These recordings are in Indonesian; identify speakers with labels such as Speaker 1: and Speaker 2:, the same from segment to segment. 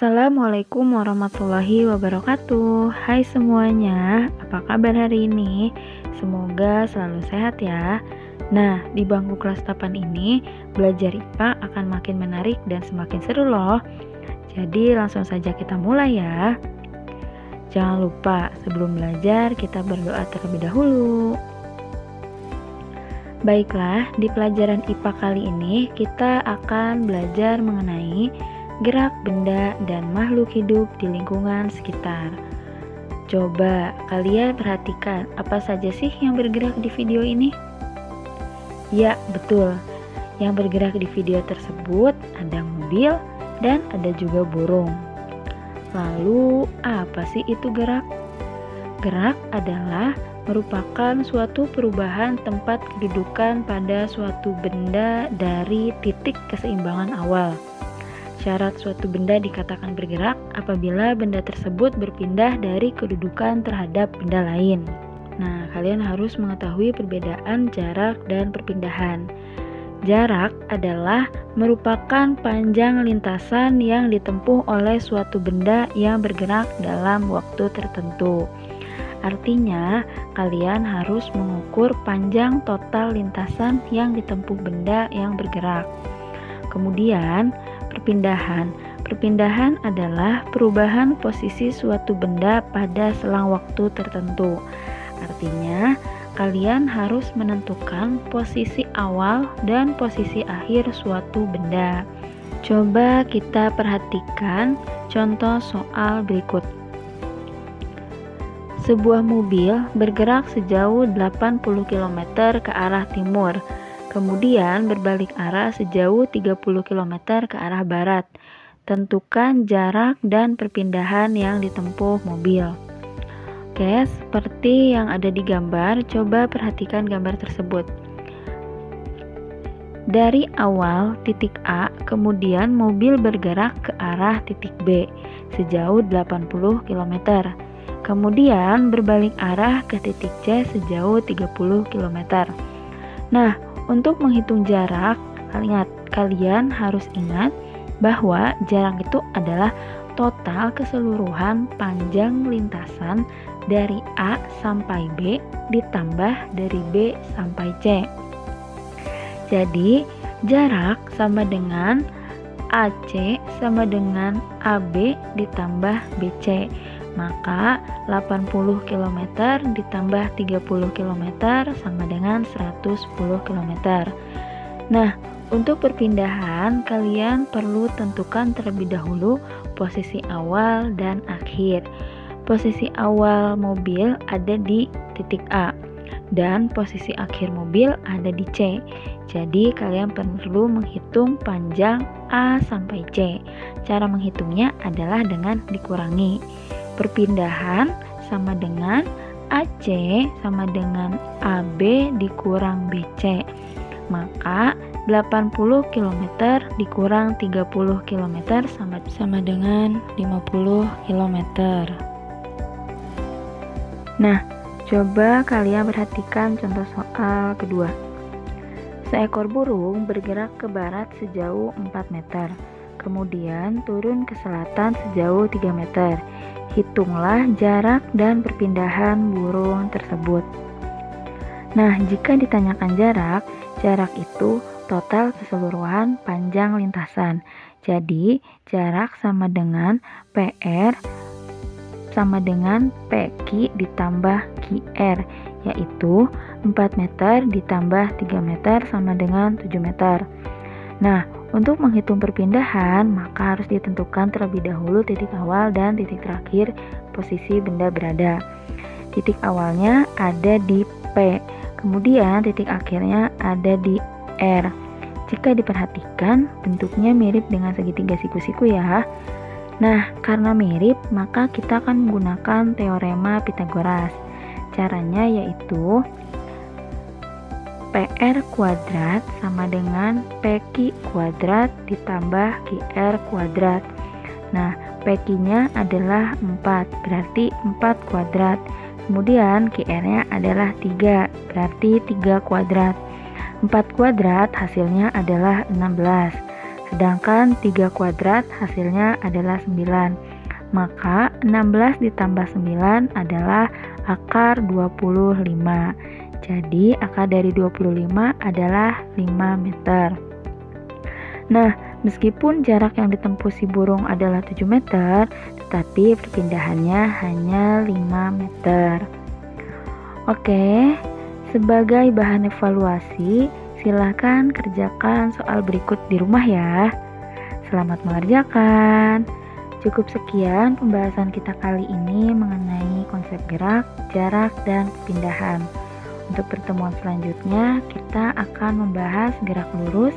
Speaker 1: Assalamualaikum warahmatullahi wabarakatuh. Hai semuanya, apa kabar hari ini? Semoga selalu sehat ya. Nah, di bangku kelas 8 ini, belajar IPA akan makin menarik dan semakin seru loh. Jadi langsung saja kita mulai ya. Jangan lupa, sebelum belajar kita berdoa terlebih dahulu. Baiklah, di pelajaran IPA kali ini kita akan belajar mengenai gerak benda dan makhluk hidup di lingkungan sekitar. Coba kalian perhatikan apa saja sih yang bergerak di video ini? Ya, betul. Yang bergerak di video tersebut ada mobil dan ada juga burung. Lalu, apa sih itu gerak? Gerak adalah merupakan suatu perubahan tempat kedudukan pada suatu benda dari titik keseimbangan awal. Syarat suatu benda dikatakan bergerak apabila benda tersebut berpindah dari kedudukan terhadap benda lain. Nah, kalian harus mengetahui perbedaan jarak dan perpindahan. Jarak adalah merupakan panjang lintasan yang ditempuh oleh suatu benda yang bergerak dalam waktu tertentu. Artinya, kalian harus mengukur panjang total lintasan yang ditempuh benda yang bergerak. Kemudian, perpindahan. Perpindahan adalah perubahan posisi suatu benda pada selang waktu tertentu. Artinya, kalian harus menentukan posisi awal dan posisi akhir suatu benda. Coba kita perhatikan contoh soal berikut. Sebuah mobil bergerak sejauh 80 km ke arah timur, kemudian berbalik arah sejauh 30 km ke arah barat. Tentukan jarak dan perpindahan yang ditempuh mobil. Oke, seperti yang ada di gambar, coba perhatikan gambar tersebut. Dari awal titik A, kemudian mobil bergerak ke arah titik B sejauh 80 km. Kemudian berbalik arah ke titik C sejauh 30 km. Nah, untuk menghitung jarak, kalian harus ingat bahwa jarak itu adalah total keseluruhan panjang lintasan dari A sampai B ditambah dari B sampai C. Jadi, jarak sama dengan AC sama dengan AB ditambah BC. Maka 80 km ditambah 30 km sama dengan 110 km. Nah, untuk perpindahan kalian perlu tentukan terlebih dahulu posisi awal dan akhir. Posisi awal mobil ada di titik A dan posisi akhir mobil ada di C. Jadi kalian perlu menghitung panjang A sampai C. Cara menghitungnya adalah dengan dikurangi. Perpindahan sama dengan AC sama dengan AB dikurang BC. Maka 80 km dikurang 30 km sama dengan 50 km. Nah, coba kalian perhatikan contoh soal kedua. Seekor burung bergerak ke barat sejauh 4 meter, kemudian turun ke selatan sejauh 3 meter. Hitunglah jarak dan perpindahan burung tersebut. Nah, jika ditanyakan jarak itu total keseluruhan panjang lintasan. Jadi, jarak sama dengan PR sama dengan PQ ditambah QR, yaitu 4 meter ditambah 3 meter sama dengan 7 meter. Nah, untuk menghitung perpindahan, maka harus ditentukan terlebih dahulu titik awal dan titik terakhir posisi benda berada. Titik awalnya ada di P, kemudian titik akhirnya ada di R. Jika diperhatikan, bentuknya mirip dengan segitiga siku-siku ya. Nah, karena mirip, maka kita akan menggunakan teorema Pythagoras. Caranya yaitu PR kuadrat sama dengan PQ kuadrat ditambah QR kuadrat. Nah, PQ-nya adalah 4, berarti 4 kuadrat. Kemudian QR-nya adalah 3, berarti 3 kuadrat. 4 kuadrat hasilnya adalah 16. Sedangkan 3 kuadrat hasilnya adalah 9. Maka 16 ditambah 9 adalah akar 25. Jadi akar dari 25 adalah 5 meter. Nah, meskipun jarak yang ditempuh si burung adalah 7 meter, tetapi perpindahannya hanya 5 meter. Oke, sebagai bahan evaluasi, silakan kerjakan soal berikut di rumah ya. Selamat mengerjakan. Cukup sekian pembahasan kita kali ini mengenai konsep gerak, jarak, dan perpindahan. Untuk pertemuan selanjutnya, kita akan membahas gerak lurus,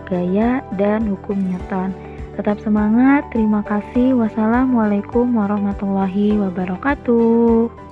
Speaker 1: gaya, dan hukum Newton. Tetap semangat, terima kasih. Wassalamualaikum warahmatullahi wabarakatuh.